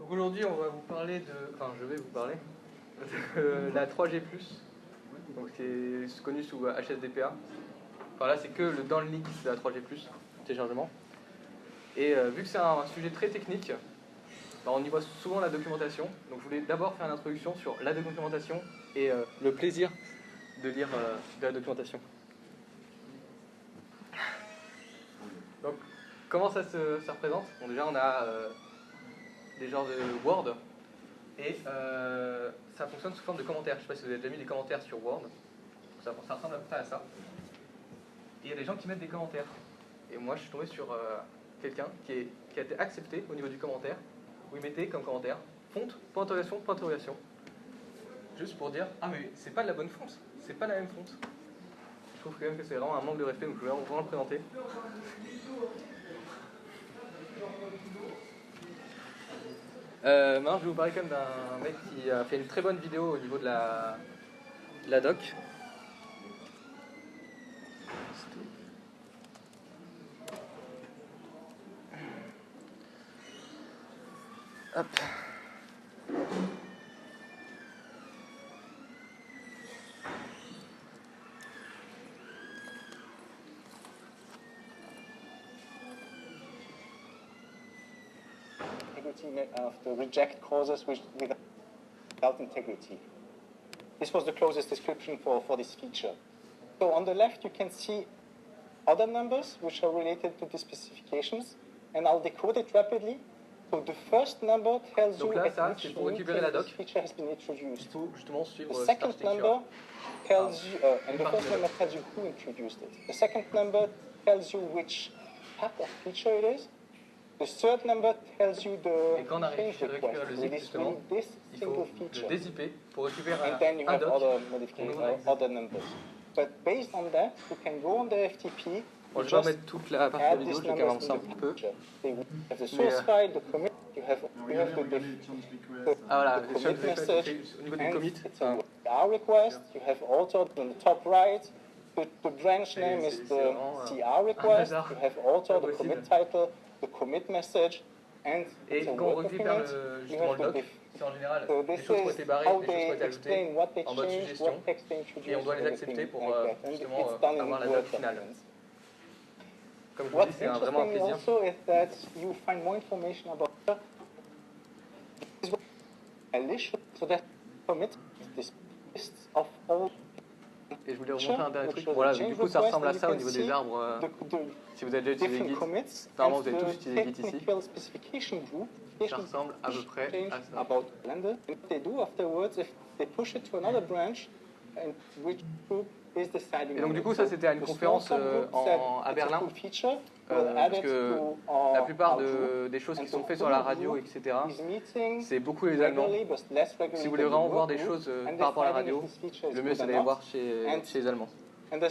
Donc aujourd'hui, on va vous parler de, enfin, je vais vous parler de la 3G+. Donc c'est connu sous HSDPA. Enfin là, c'est que dans le link de la 3G+, téléchargement. Et vu que c'est un sujet très technique, on y voit souvent la documentation. Donc je voulais d'abord faire une introduction sur la documentation et le plaisir de lire de la documentation. Donc comment ça se représente? Bon, déjà on a des genres de Word et ça fonctionne sous forme de commentaires. Je ne sais pas si vous avez déjà mis des commentaires sur Word. Ça ressemble à peu près à ça. Et il y a des gens qui mettent des commentaires. Et moi je suis tombé sur quelqu'un qui a été accepté au niveau du commentaire, où il mettait comme commentaire fonte, point d'interrogation, point d'interrogation. Juste pour dire, ah mais c'est pas de la bonne fonte, c'est pas la même fonte. Je trouve quand même que c'est vraiment un manque de respect, donc je vais vraiment le présenter. Maintenant je vais vous parler quand même d'un mec qui a fait une très bonne vidéo au niveau de la doc. Hop. Of the reject clauses without integrity. This was the closest description for this feature. So on the left you can see other numbers which are related to the specifications, and I'll decode it rapidly. So the first number tells Donc you là, ça, at which this feature has been introduced. Il faut justement suivre the second number tells you, and the first number tells you who introduced it. The second number tells you which type of feature it is. The third number tells you the change request. Le zip, justement, this il single faut feature. le dézipper pour récupérer And then you have doc. other modifications, other numbers. But based on that, you can go on the FTP. Bon, je vais remettre toute la partie de la vidéo, je vais quand même avancer un petit peu. You have the source file, the commit, you have voilà, the commit message, au niveau du commit. it's a CR request. You have altered on the top right. The branch name is the CR request. You have altered the commit title, the commit message, and et quand on récupère justement le doc, c'est en général des choses qui ont été barrées, des choses qui ont été ajoutées en mode suggestion, et on doit les accepter pour justement avoir la doc finale. Comme je vous dis, c'est vraiment un plaisir. Also is that you find more information about so that commit this list of all. Et je voulais remontrer un dernier truc. Voilà, du coup, ça ressemble à ça au niveau des arbres. Si vous avez déjà utilisé Git, normalement vous avez tous utilisé Git ici. Ça ressemble à peu près à ça. Et donc du coup, ça c'était à une conférence à Berlin, parce que la plupart des choses qui sont faites sur la radio, etc., c'est beaucoup les Allemands. Si vous voulez vraiment voir des choses par rapport à la radio, le mieux c'est d'aller voir chez les Allemands. Alors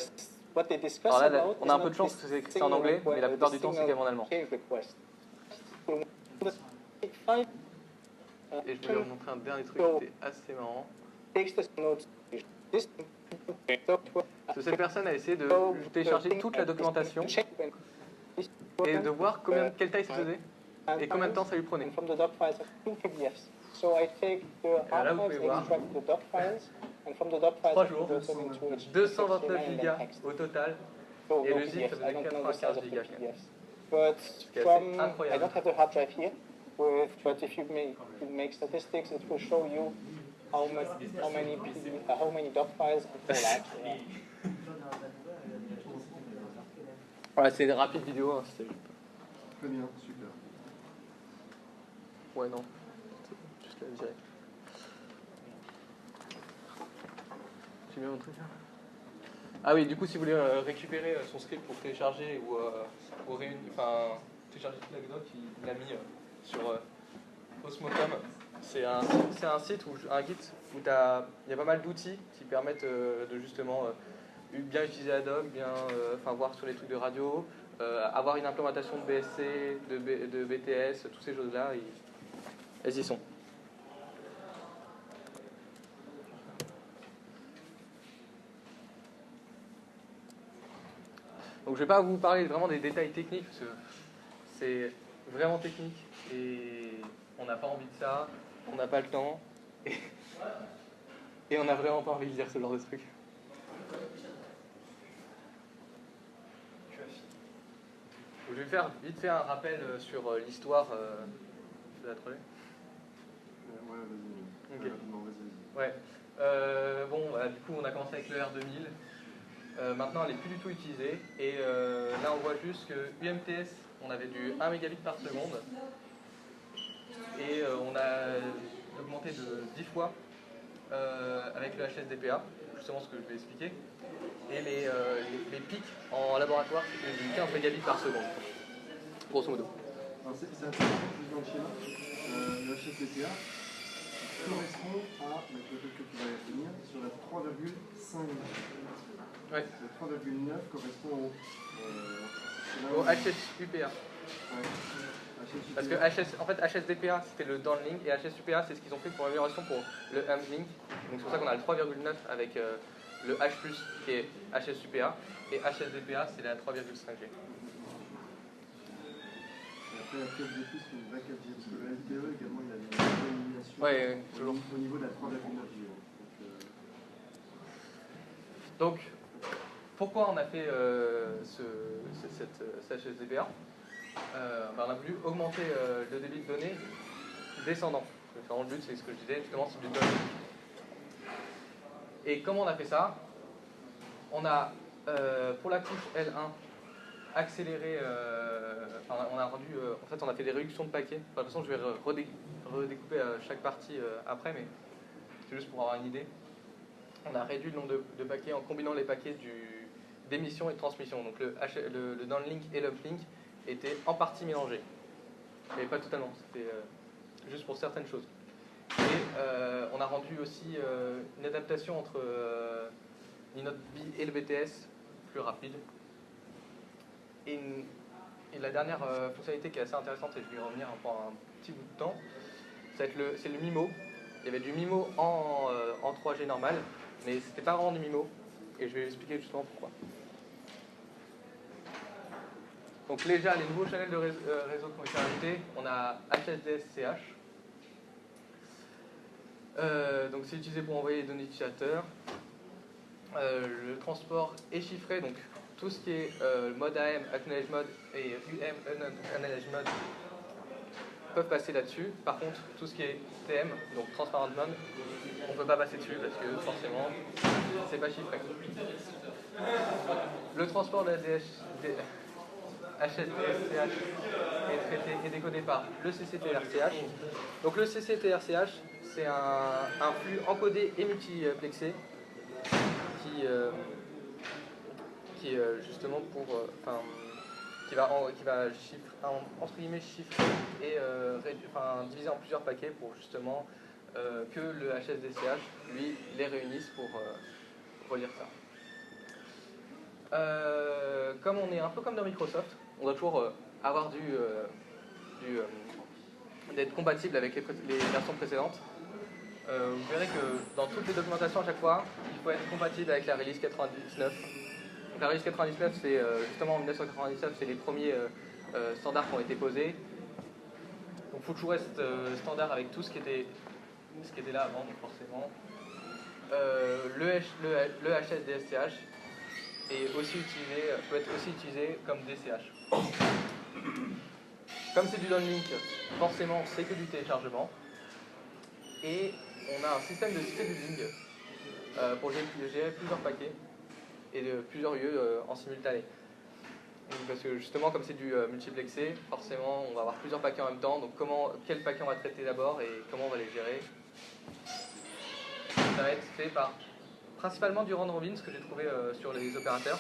là, on a un peu de chance parce que c'est écrit en anglais, mais la plupart du temps c'est quand même en allemand. Et je voulais vous montrer un dernier truc qui était assez marrant. Cette personne a essayé de télécharger toute la documentation et de voir quelle taille ça faisait et combien de temps ça lui prenait. Et là, vous pouvez voir 3 jours, 229 gigas au total, et le zip, ça faisait 95 gigas. C'est assez incroyable. But if you make statistics, it will show you how many doc files are actually. Voilà, c'est une rapide vidéo. Hein, très bien, super. Ouais, non. Juste la direct. J'ai bien mon truc là. Ah oui, du coup, si vous voulez récupérer son script pour télécharger ou télécharger toute la doc, il l'a mis sur Osmocom. C'est un site, un Git, où il y a pas mal d'outils qui permettent de justement bien utiliser Adobe, voir sur les trucs de radio, avoir une implémentation de BSC, de BTS, toutes ces choses-là, elles y sont. Donc je ne vais pas vous parler vraiment des détails techniques, parce que c'est vraiment technique et on n'a pas envie de ça, on n'a pas le temps, et on n'a vraiment pas envie de lire ce genre de truc. Je vais faire vite fait un rappel sur l'histoire de la trolley. Ouais, vas-y. Ok. Non, vas-y. Ouais. Bon, voilà, du coup, on a commencé avec le R2000. Maintenant, elle n'est plus du tout utilisée. Et là, on voit juste que UMTS, on avait du 1 mégabit par seconde. Et on a augmenté de 10 fois avec le HSDPA, justement ce que je vais expliquer. Et les pics en laboratoire, c'était du 15 mégabits par seconde, grosso modo. Alors, c'est intéressant, juste dans le schéma. Le HSDPA correspond à, mais peut-être que tu vas y revenir, sur la 3,5. Ouais. Le 3,9 correspond Au HSUPA. Ouais. Parce que en fait, HSDPA c'était le downlink et HSUPA c'est ce qu'ils ont fait pour l'amélioration pour le uplink. Donc c'est pour ça qu'on a le 3,9 avec le H+, qui est HSUPA, et HSDPA c'est la 3,5G. Et après, la 4G+, c'est une vraie 4G, parce que le LTE également, il a une élimination Ouais, toujours. au niveau de la 3,9G. Donc, pourquoi on a fait cette HSDPA on a voulu augmenter le débit de données descendant. Le but, c'est ce que je disais, justement, c'est du downlink. Et comment on a fait ça? On a, pour la couche L1, accéléré, on a rendu, en fait, on a fait des réductions de paquets. Enfin, de toute façon, je vais redécouper chaque partie après, mais c'est juste pour avoir une idée. On a réduit le nombre de paquets en combinant les paquets d'émission et de transmission. Donc le downlink et l'uplink étaient en partie mélangés, mais pas totalement, c'était juste pour certaines choses. Et on a rendu aussi une adaptation entre l'InnodeB et le BTS plus rapide. Et la dernière fonctionnalité qui est assez intéressante, et je vais y revenir pendant un petit bout de temps, c'est le MIMO. Il y avait du MIMO en 3G normal, mais c'était pas vraiment du MIMO, et je vais expliquer justement pourquoi. Donc déjà, les nouveaux channels de réseau qui ont été rajoutés, on a HSDS-CH. Donc c'est utilisé pour envoyer les données utilisateurs. Le transport est chiffré, donc tout ce qui est mode AM, Acknowledge Mode, et UM, Unacknowledge Mode, peuvent passer là-dessus. Par contre, tout ce qui est TM, donc Transparent Mode, on ne peut pas passer dessus parce que forcément, c'est pas chiffré. Le transport de la HSDS-CH est traité et décodé par le CCTR-CH. Donc le CCTR-CH, c'est un flux encodé et multiplexé qui justement qui va entre guillemets chiffrer et diviser en plusieurs paquets pour justement que le HSDCH lui les réunisse pour relire ça. Comme on est un peu comme dans Microsoft, on doit toujours avoir d'être compatible avec les versions précédentes. Vous verrez que dans toutes les documentations à chaque fois, il faut être compatible avec la release 99. Donc la release 99, c'est justement en 1999, c'est les premiers standards qui ont été posés. Donc il faut toujours être standard avec tout ce qui était là avant, donc forcément. Le HSDSCH peut être aussi utilisé comme DCH. Comme c'est du downlink, forcément c'est que du téléchargement. Et on a un système de scheduling pour gérer plusieurs paquets et de plusieurs lieux en simultané. Donc, parce que justement, comme c'est du multiplexé, forcément on va avoir plusieurs paquets en même temps. Donc quel paquet on va traiter d'abord et comment on va les gérer. Ça va être fait par principalement du round robin, ce que j'ai trouvé sur les opérateurs.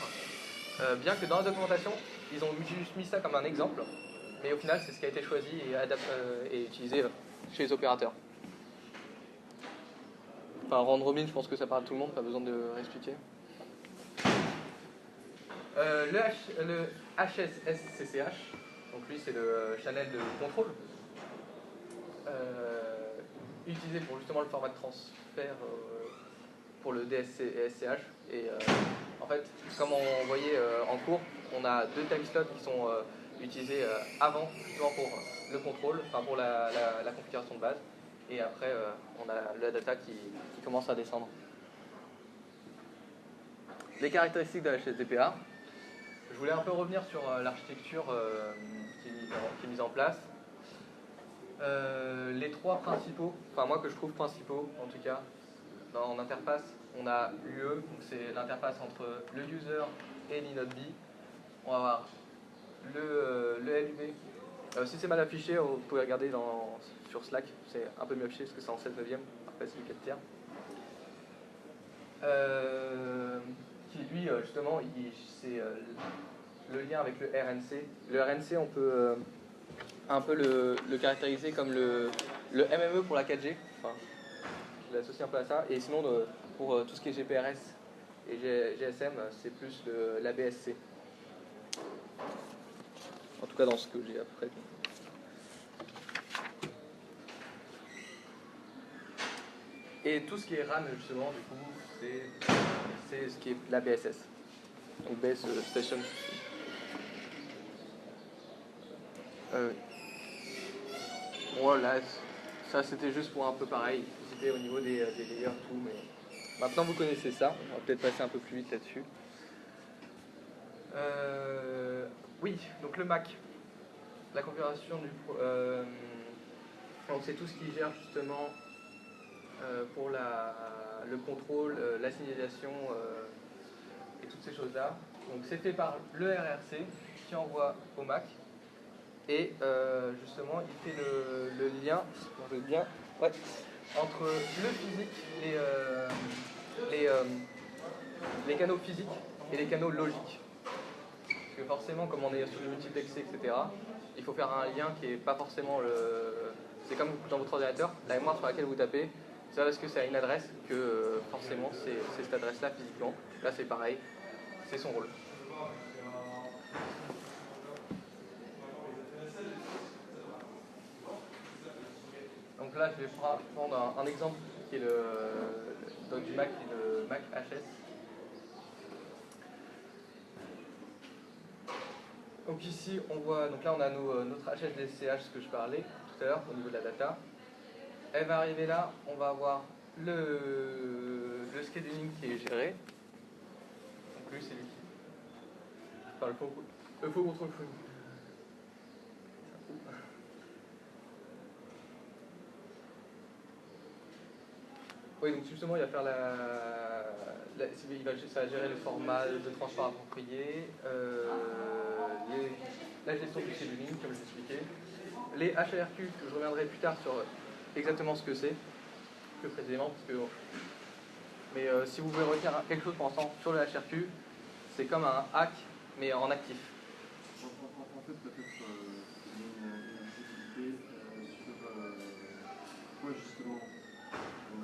Bien que dans la documentation, ils ont juste mis ça comme un exemple, mais au final c'est ce qui a été choisi et utilisé chez les opérateurs. Enfin, round robin, je pense que ça parle à tout le monde, pas besoin de réexpliquer. Le HSSCCH, donc lui c'est le channel de contrôle, utilisé pour justement le format de transfert pour le DSC et SCH. Et en fait, comme on voyait en cours, on a deux timeslots qui sont utilisés avant, justement pour le contrôle, enfin pour la configuration de base. Et après, on a la data qui commence à descendre. Les caractéristiques de la HSDPA. Je voulais un peu revenir sur l'architecture qui est mise en place. Les trois principaux, enfin moi que je trouve principaux en tout cas, en interface, on a l'UE, donc c'est l'interface entre le user et l'inode B. On va avoir le LUB. Si c'est mal affiché, vous pouvez regarder sur Slack, c'est un peu mieux affiché parce que c'est en 7/9, après c'est du 4 tiers. Qui lui, justement, c'est le lien avec le RNC. Le RNC, on peut un peu le caractériser comme le MME pour la 4G. Enfin, je l'associe un peu à ça. Et sinon, pour tout ce qui est GPRS et GSM, c'est plus l'ABSC. En tout cas, dans ce que j'ai après. Et tout ce qui est RAN, justement, du coup, c'est ce qui est la BSS. Donc Base Station. Voilà, ça c'était juste pour un peu pareil, c'était au niveau des layers, tout, mais maintenant vous connaissez ça, on va peut-être passer un peu plus vite là-dessus. Oui, donc le Mac, la configuration du... donc c'est tout ce qui gère justement pour le contrôle, la signalisation et toutes ces choses-là. Donc c'est fait par le RRC qui envoie au Mac. Et justement, il fait le lien, ouais, entre le physique, les canaux physiques et les canaux logiques. Parce que forcément, comme on est sur du multiplexé, etc., il faut faire un lien qui n'est pas forcément le... C'est comme dans votre ordinateur, la mémoire sur laquelle vous tapez, c'est parce que c'est à une adresse que forcément c'est cette adresse-là physiquement. Là c'est pareil, c'est son rôle. Donc là, je vais prendre un exemple qui est du Mac, qui est le Mac HS. Donc ici, on voit, donc là on a notre HSDCH, ce que je parlais tout à l'heure au niveau de la data. Elle va arriver là, on va avoir le scheduling qui est géré. Donc lui, c'est lui qui... Enfin, le faux contrôle flow. Oui, donc justement, il va faire ça va gérer le format de transport approprié, la gestion du scheduling, comme je l'expliquais, les HRQ, que je reviendrai plus tard sur exactement ce que c'est, plus précisément, parce que... Mais si vous voulez retenir quelque chose pour l'instant sur le HRQ, c'est comme un hack, mais en actif. En fait, peut-être une visibilité sur pourquoi justement on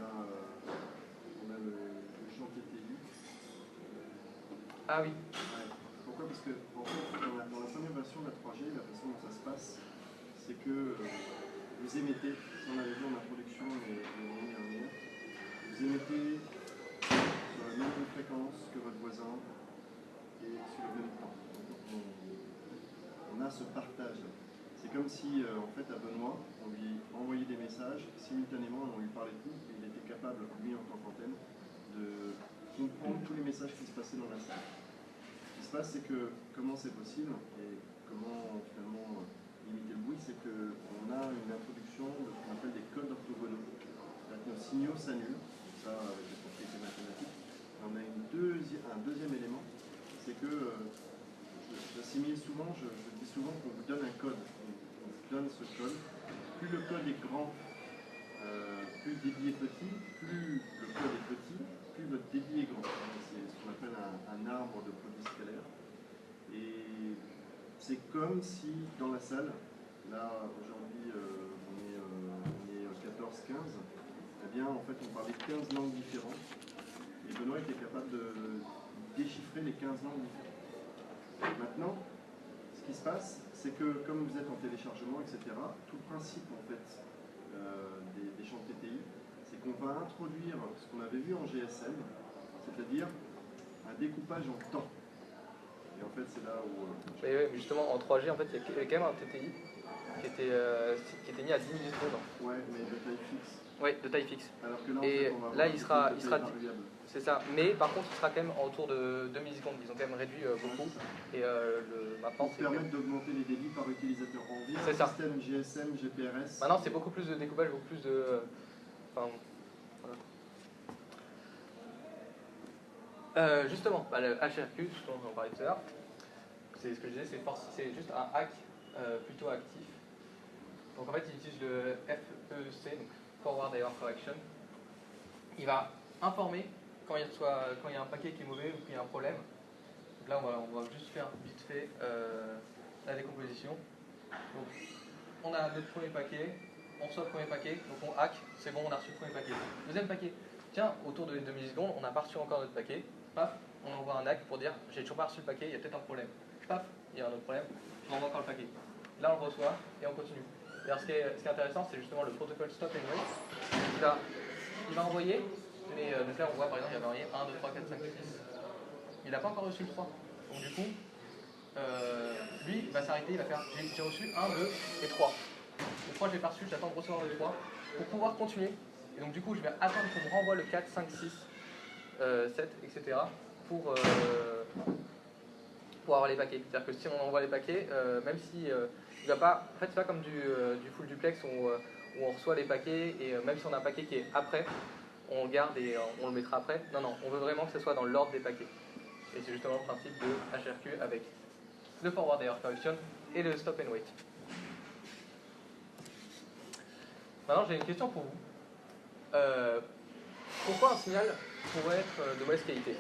a le champ TTI. Ah oui. Ouais. Pourquoi? Parce que en fait, dans la première version de la 3G, la façon dont ça se passe, c'est que vous émettez, si on avait vu en introduction l'année dernière, vous émettez sur la même fréquence que votre voisin et sur le même temps. Donc, on a ce partage. C'est comme si, en fait, à Benoît, on lui envoyait des messages simultanément, on lui parlait tout, et il était capable, lui en tant qu'antenne, de comprendre tous les messages qui se passaient dans la salle. Ce qui se passe, c'est que, comment c'est possible, et comment finalement limiter le bruit, c'est qu'on a une introduction de ce qu'on appelle des codes orthogonaux. C'est-à-dire que nos signaux s'annulent, ça avec les propriétés mathématiques. Et on a un deuxième élément, c'est que j'assimile souvent, je dis souvent qu'on vous donne un code. On vous donne ce code. Plus le code est grand, plus le débit est petit. Plus le code est petit, plus votre débit est grand. C'est ce qu'on appelle un arbre de produits scalaires. Et c'est comme si dans la salle, là aujourd'hui on est 14-15, eh bien en fait on parlait 15 langues différentes. Et Benoît était capable de déchiffrer les 15 langues différentes. Maintenant, ce qui se passe, c'est que comme vous êtes en téléchargement, etc., tout le principe en fait des champs TTI, c'est qu'on va introduire ce qu'on avait vu en GSM, c'est-à-dire un découpage en temps. Et en fait, c'est là où... Mais justement, en 3G, en fait, il y a quand même un TTI. qui était mis à 10 millisecondes. Ouais, mais de taille fixe. Oui, de taille fixe. Alors que là, Et on va là, avoir il sera une taille variable. c'est ça. Mais par contre, il sera quand même autour de 2 millisecondes. Ils ont quand même réduit beaucoup. Et maintenant, Pour permettre d'augmenter les débits par utilisateur. On vit C'est un ça. système GSM, GPRS. Maintenant, c'est beaucoup plus de découpage, beaucoup plus de. Enfin, voilà. Justement, le HRQ, dont on parlait tout à l'heure, c'est ce que je disais, c'est juste un hack plutôt actif. Donc en fait, il utilise le FEC, donc Forward Error Correction. Il va informer quand il y a un paquet qui est mauvais ou qu'il y a un problème. Donc là, on va juste faire vite fait la décomposition. Donc, on a notre premier paquet, on reçoit le premier paquet, donc on hack, c'est bon, on a reçu le premier paquet. Deuxième paquet, tiens, autour de 2 millisecondes, on n'a pas reçu encore notre paquet. Paf, on envoie un hack pour dire j'ai toujours pas reçu le paquet, il y a peut-être un problème. Paf, il y a un autre problème, on envoie encore le paquet. Là, on le reçoit et on continue. Alors, ce qui est intéressant, c'est justement le protocole stop and wait. Il va envoyer, mais donc là, on voit par exemple, il y a varié 1, 2, 3, 4, 5, 6. Il n'a pas encore reçu le 3. Donc, du coup, lui, il va s'arrêter, il va faire j'ai reçu 1, 2 et 3. Le 3, je l'ai pas reçu, j'attends de recevoir le 3 pour pouvoir continuer. Et donc, du coup, je vais attendre qu'on me renvoie le 4, 5, 6, 7, etc. pour avoir les paquets. C'est-à-dire que si on envoie les paquets, même si il va pas. En fait, c'est pas comme du full duplex où on reçoit les paquets et même si on a un paquet qui est après, on le garde et on le mettra après. Non, non, on veut vraiment que ce soit dans l'ordre des paquets. Et c'est justement le principe de HRQ avec le Forward Error Correction et le Stop and Wait. Maintenant, j'ai une question pour vous. Pourquoi un signal pourrait être de mauvaise qualité?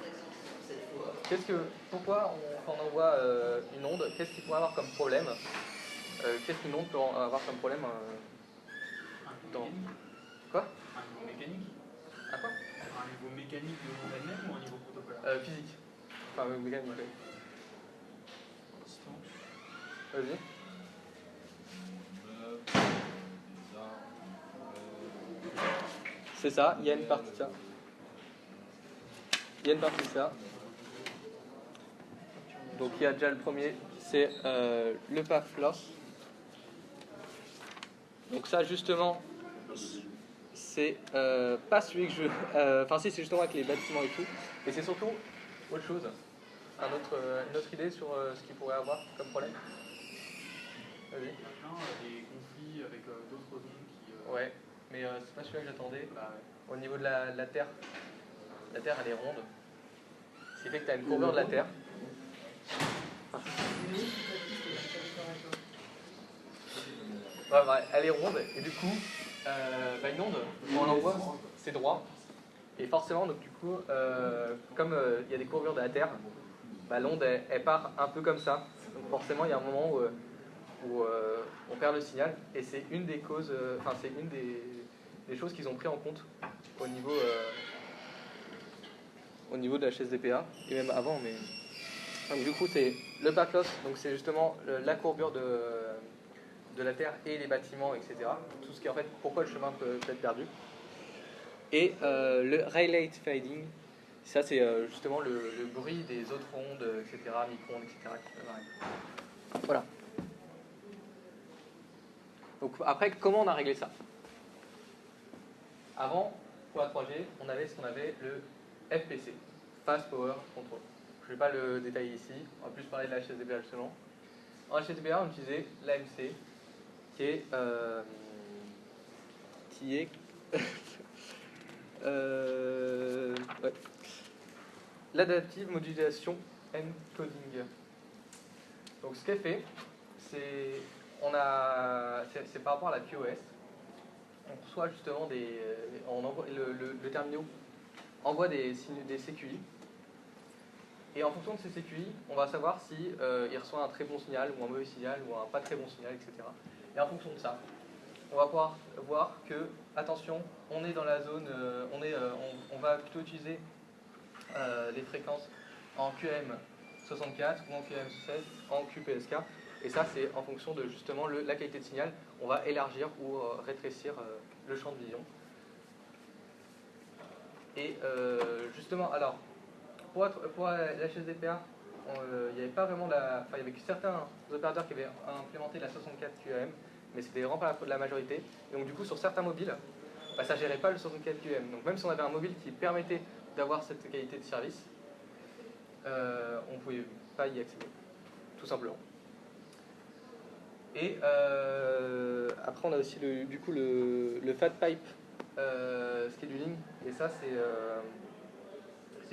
Pourquoi quand on envoie une onde, qu'est-ce qu'il pourrait avoir comme problème? Qu'est-ce qu'une onde peut avoir comme problème dans... Quoi? Un niveau mécanique? À quoi? Un niveau mécanique de l'onde elle-même ou un niveau protocolaire? Physique. Enfin, mécanique, oui. Vas-y. C'est ça, il y a une partie de ça. Il y a une partie de ça. Donc il y a déjà le premier, c'est le path loss. Donc ça justement, c'est pas celui que je veux. Enfin si, c'est justement avec les bâtiments et tout. Et c'est surtout autre chose. Une autre idée sur ce qu'il pourrait avoir comme problème. Vas-y. Il y a des conflits avec d'autres ondes qui... Ouais, mais c'est pas celui-là que j'attendais. Bah, ouais. Au niveau de la Terre, la Terre elle est ronde. Ce qui fait que tu as une courbure de la Terre. Ouais, elle est ronde et du coup, une onde, quand on l'envoie, c'est droit. Et forcément, donc du coup, comme il y a des courbures de la Terre, l'onde elle part un peu comme ça. Donc forcément, il y a un moment où on perd le signal. Et c'est une des causes, c'est une des choses qu'ils ont pris en compte au niveau de la HSDPA et même avant. Mais donc, du coup, c'est le path loss, donc c'est justement la courbure de la Terre et les bâtiments, etc. Tout ce qui est en fait pourquoi le chemin peut être perdu. Et le Rayleigh fading, ça c'est justement le bruit des autres ondes, etc., micro-ondes, etc. qui peuvent arriver. Voilà. Donc après, comment on a réglé ça? Avant, pour la 3G, on avait ce qu'on avait le FPC, Fast Power Control. Je ne vais pas le détailler ici, on va plus parler de la HSDPA justement. En HSDPA, on utilisait l'AMC, qui est ouais. L'adaptive modulation encoding. Donc ce qu'elle fait, c'est par rapport à la QoS. On reçoit justement le terminal envoie des CQI. Et en fonction de ces CQI, on va savoir si il reçoit un très bon signal ou un mauvais signal ou un pas très bon signal, etc. Et en fonction de ça, on va pouvoir voir que, attention, on est dans la zone, on va plutôt utiliser les fréquences en QM64 ou en QM16, en QPSK. Et ça, c'est en fonction de justement la qualité de signal. On va élargir ou rétrécir le champ de vision. Et justement, alors, pour la HSDPA, il n'y avait pas vraiment il y avait que certains opérateurs qui avaient implémenté la 64 QAM, mais c'était vraiment pas la majorité. Et donc du coup, sur certains mobiles, bah, ça gérait pas le 64 QM. Donc même si on avait un mobile qui permettait d'avoir cette qualité de service, on pouvait pas y accéder, tout simplement. Et après, on a aussi du coup le Fat Pipe scheduling, et ça c'est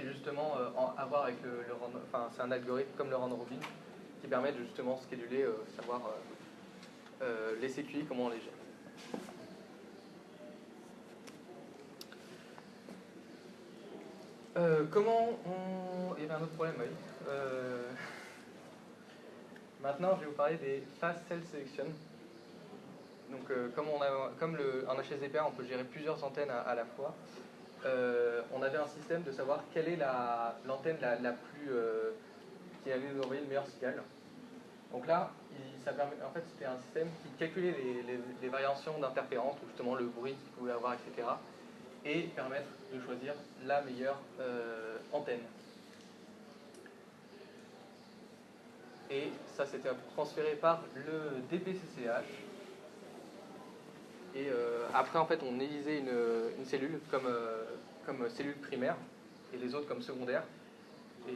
justement à voir avec enfin c'est un algorithme comme le round robin qui permet de justement scheduler, savoir les CQI, comment on les gère. Comment on... Il y avait un autre problème, oui. Maintenant, je vais vous parler des Fast Cell Selection. Donc, comme en HSDPA, on peut gérer plusieurs antennes à la fois. On avait un système de savoir quelle est l'antenne la plus qui allait nous envoyer le meilleur signal. Donc là, en fait, c'était un système qui calculait les variations d'interférence, ou justement le bruit qu'il pouvait avoir, etc. Et permettre de choisir la meilleure antenne. Et ça, c'était transféré par le DPCCH. Et après, en fait, on élisait une cellule comme cellule primaire et les autres comme secondaire. Et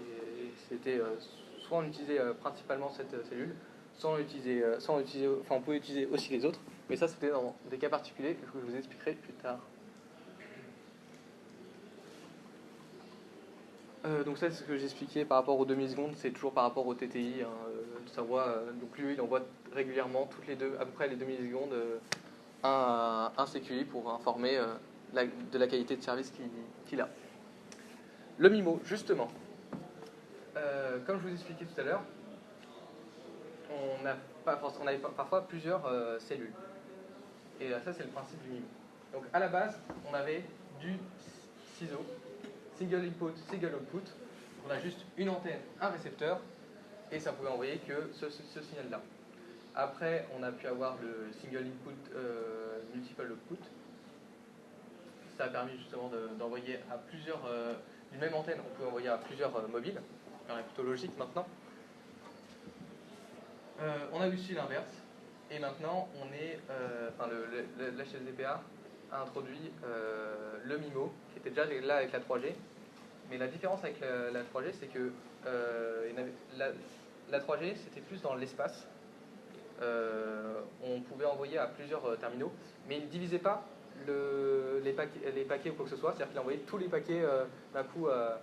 c'était soit on utilisait principalement cette cellule, soit on pouvait utiliser aussi les autres. Mais ça, c'était dans des cas particuliers que je vous expliquerai plus tard. Donc ça, c'est ce que j'expliquais par rapport aux demi-secondes, c'est toujours par rapport au TTI. Hein, donc lui, il envoie régulièrement, à peu près les demi-secondes, un CQI pour informer de la qualité de service qu'il a. Le MIMO, justement. Comme je vous expliquais tout à l'heure, on avait parfois plusieurs cellules. Et ça, c'est le principe du MIMO. Donc à la base, on avait du CISO, single input, single output. On a juste une antenne, un récepteur, et ça pouvait envoyer que ce signal-là. Après, on a pu avoir le single input, multiple output. Ça a permis justement d'envoyer à plusieurs, d'une même antenne, on peut envoyer à plusieurs mobiles. C'est plutôt logique maintenant. On a aussi l'inverse. Et maintenant, l'HSDPA a introduit le MIMO, qui était déjà là avec la 3G. Mais la différence avec la 3G, c'est que la 3G, c'était plus dans l'espace. On pouvait envoyer à plusieurs terminaux, mais il ne divisait pas les paquets ou quoi que ce soit, c'est-à-dire qu'il envoyait tous les paquets d'un coup à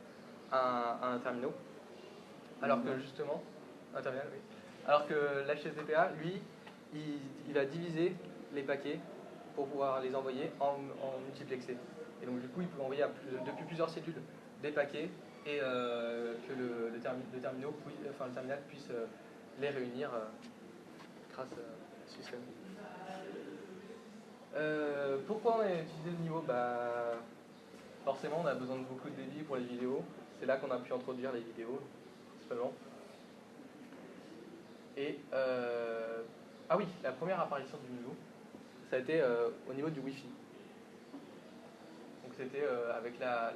un terminal. Alors que justement, un terminal, oui. Alors que l'HSDPA, lui, il va diviser les paquets pour pouvoir les envoyer en multiplexé. Et donc du coup, il peut envoyer depuis plusieurs cellules des paquets et que le terminal puisse les réunir grâce à ce système. Pourquoi on a utilisé le niveau ? Forcément, on a besoin de beaucoup de débit pour les vidéos. C'est là qu'on a pu introduire les vidéos, principalement. Et ah oui, la première apparition du niveau, ça a été au niveau du Wi-Fi. Donc c'était avec la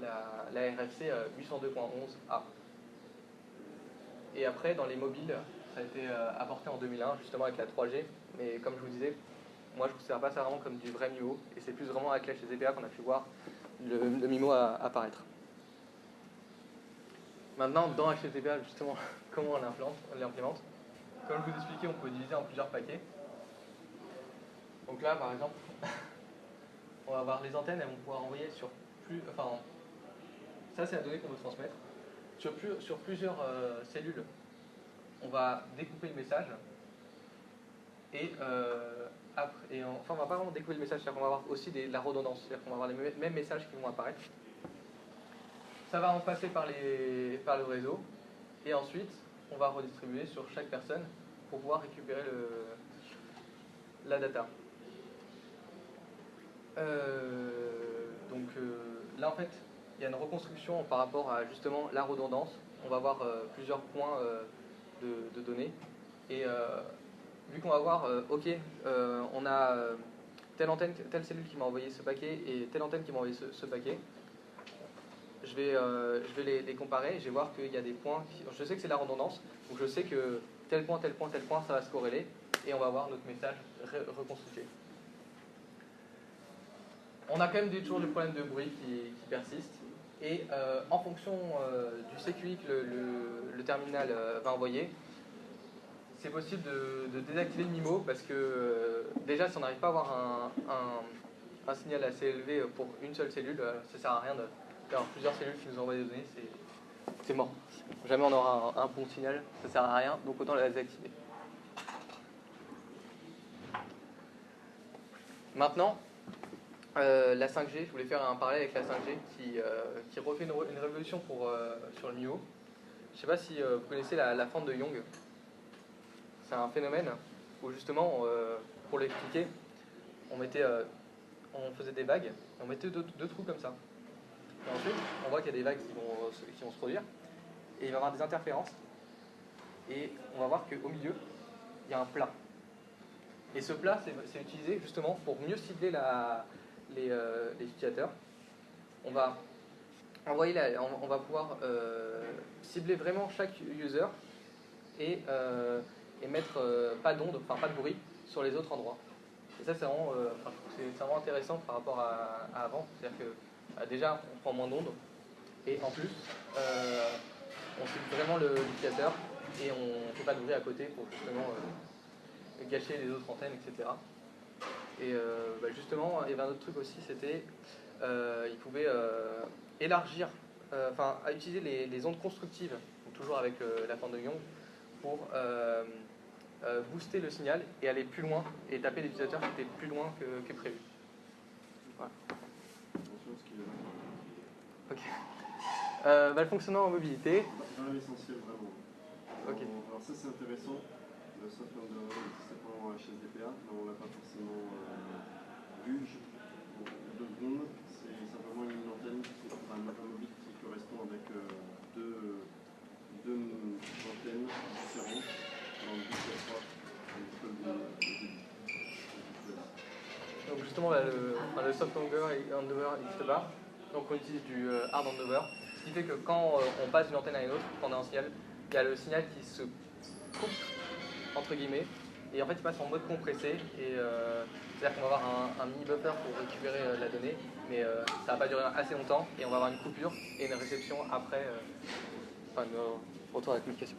RFC 802.11a. Et après, dans les mobiles, ça a été apporté en 2001, justement avec la 3G. Mais comme je vous disais, moi je ne considère pas ça vraiment comme du vrai MIMO. Et c'est plus vraiment avec l'HSDPA qu'on a pu voir le MIMO apparaître. Maintenant, dans HSDPA, justement, comment on l'implémente. Comme je vous expliquais, on peut diviser en plusieurs paquets. Donc là, par exemple, on va avoir les antennes, elles vont pouvoir envoyer sur ça c'est la donnée qu'on veut transmettre. Sur plusieurs cellules, on va découper le message. Et on va pas vraiment découper le message, c'est-à-dire qu'on va avoir aussi la redondance, c'est-à-dire qu'on va avoir les mêmes messages qui vont apparaître. Ça va en passer par le réseau, et ensuite, on va redistribuer sur chaque personne pour pouvoir récupérer la data. Là, en fait, il y a une reconstruction par rapport à justement la redondance. On va avoir plusieurs points de données. Et vu qu'on va voir, on a telle antenne, telle cellule qui m'a envoyé ce paquet et telle antenne qui m'a envoyé ce paquet, je vais les comparer et je vais voir qu'il y a des points. Je sais que c'est la redondance, donc je sais que tel point, tel point, tel point, ça va se corréler, et on va avoir notre message reconstitué. On a quand même toujours des problèmes de bruit qui persistent, et en fonction du CQI que le terminal va envoyer, c'est possible de désactiver le MIMO, parce que déjà si on n'arrive pas à avoir un signal assez élevé pour une seule cellule, ça sert à rien d'avoir plusieurs cellules qui nous envoient des données, c'est mort. Jamais on aura un bon signal, ça sert à rien, donc autant la désactiver. Maintenant, la 5G, je voulais faire un parallèle avec la 5G qui refait une révolution sur le MIMO. Je ne sais pas si vous connaissez la fente de Young. C'est un phénomène où justement, pour l'expliquer, on faisait des vagues, et on mettait deux trous comme ça. Et ensuite, on voit qu'il y a des vagues qui vont se produire, et il va y avoir des interférences, et on va voir qu'au milieu, il y a un plat. Et ce plat, c'est utilisé justement pour mieux cibler les utilisateurs. On va pouvoir cibler vraiment chaque user et mettre pas d'onde, enfin pas de bruit sur les autres endroits. Et ça, c'est vraiment intéressant par rapport à avant. C'est-à-dire que déjà, on prend moins d'ondes et en plus, on cible vraiment l'utilisateur et on ne fait pas de bruit à côté pour justement gâcher les autres antennes, etc. Et justement, il y avait un autre truc aussi, c'était il pouvait élargir, utiliser les ondes constructives, donc toujours avec la fente de Young, pour booster le signal et aller plus loin et taper des utilisateurs qui étaient plus loin que prévu. Voilà. Ok. Le fonctionnement en mobilité. Dans l'essentiel, vraiment. Ok. Alors ça c'est intéressant. Le software de c'est pendant HSDPA, mais on ne l'a pas forcément vu. Deux secondes, c'est simplement une antenne, un mobile qui correspond avec deux antennes différentes dans le but Donc justement le soft handover n'existe pas. Donc on utilise du hard handover. Ce qui fait que quand on passe d'une antenne à une autre, quand on a un signal, il y a le signal qui se coupe entre guillemets. Et en fait il passe en mode compressé. C'est-à-dire qu'on va avoir un mini buffer pour récupérer la donnée. Mais ça va pas durer assez longtemps. Et on va avoir une coupure et une réception après. Retour à la communication.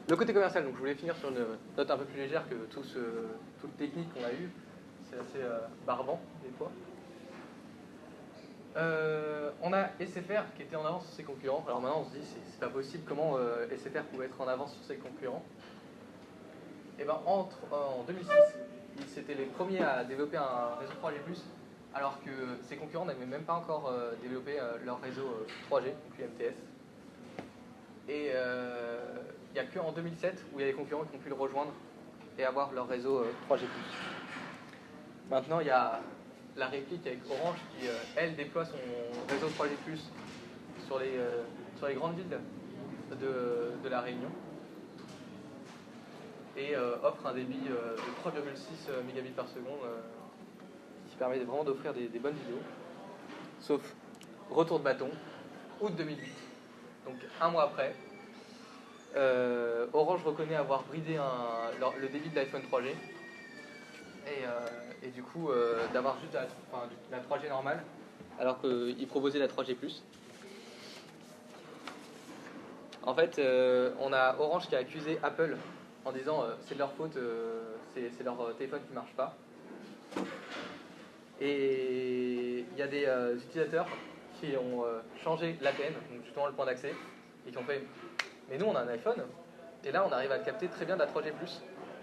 Le côté commercial, donc je voulais finir sur une note un peu plus légère que toute technique qu'on a eue. C'est assez barbant des fois. On a SFR qui était en avance sur ses concurrents. Alors maintenant on se dit c'est pas possible, comment SFR pouvait être en avance sur ses concurrents. Et ben en 2006, ils étaient les premiers à développer un réseau 3G+, alors que ses concurrents n'avaient même pas encore développé leur réseau 3G, donc UMTS. Et il n'y a qu'en 2007 où il y a des concurrents qui ont pu le rejoindre et avoir leur réseau 3G+. Maintenant, il y a la réplique avec Orange qui, elle, déploie son réseau 3G+, sur les grandes villes de la Réunion et offre un débit de 3,6 mégabits par seconde qui permet vraiment d'offrir des bonnes vidéos. Sauf retour de bâton, août 2008. Donc un mois après, Orange reconnaît avoir bridé le débit de l'iPhone 3G et du coup d'avoir juste la 3G normale alors qu'il proposait la 3G+. En fait, on a Orange qui a accusé Apple en disant c'est de leur faute, c'est leur téléphone qui ne marche pas. Et il y a des utilisateurs qui ont changé l'APN, donc justement le point d'accès, et qui ont fait mais nous on a un iPhone, et là on arrive à capter très bien de la 3G+.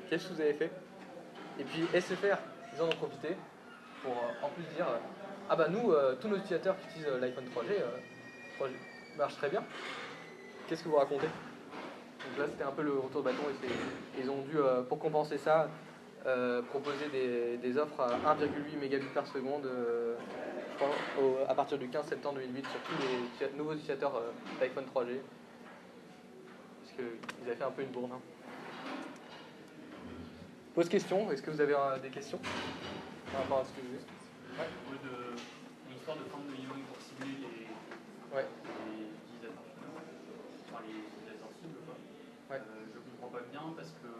Qu'est-ce que vous avez fait? Et puis SFR, ils en ont profité pour en plus dire ah bah nous, tous nos utilisateurs qui utilisent l'iPhone 3G marchent très bien. Qu'est-ce que vous racontez? Donc là c'était un peu le retour de bâton et ils ont dû, pour compenser ça, proposer des offres à 1,8 mégabits par seconde à partir du 15 septembre 2008 sur tous les nouveaux utilisateurs d'iPhone 3G. Parce qu'ils avaient fait un peu une bourde. Hein. Pose question, est-ce que vous avez des questions par rapport à ce que je dis? Ouais. Une histoire de forme de Young pour cibler les utilisateurs finaux, enfin les utilisateurs cibles, quoi. Ouais. Je comprends comprends pas bien parce que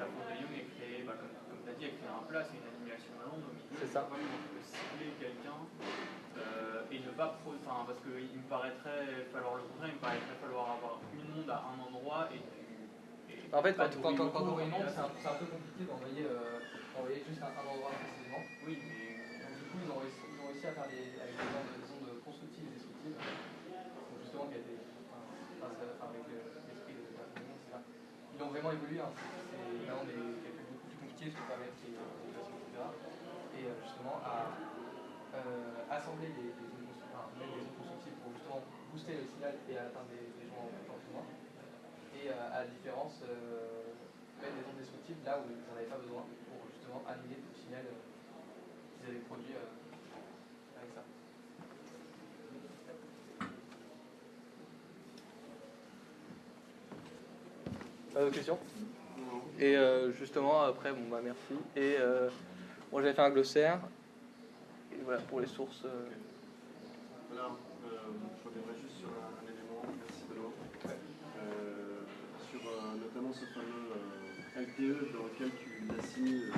la fonte de Young est créée, bah, comme tu as dit, elle crée un plat, c'est une annihilation longue au milieu. C'est ça. Comment tu peux cibler quelqu'un et ne pas. Enfin, parce qu'il me paraîtrait falloir le contraire, il me paraîtrait falloir avoir une onde à un endroit et En fait, pas quand tourner on autour, une onde, et là, c'est un peu compliqué d'envoyer juste un endroit précisément. Oui, mais. Donc, du coup, ils ont réussi à faire avec des ondes constructives et destructives. Donc, justement, qui a été, avec l'esprit de la phénomène, etc. Ils ont vraiment évolué. Hein. C'est maintenant des calculs beaucoup plus compliqués, ce que permet les équations, etc. Et justement, à assembler des ondes constructives, même des ondes constructives pour justement booster le signal et atteindre des gens en plus loin. Et à la différence, mettre des ondes destructives là où ils n'en avaient pas besoin pour justement annuler tout le signal qu'ils avaient produit avec ça. D'autres questions? Et justement, après, bon bah merci. Et moi j'avais fait un glossaire. Et voilà pour les sources. Voilà, je reviendrai juste sur un élément, merci Benoît, sur notamment ce fameux LTE dans lequel tu assignes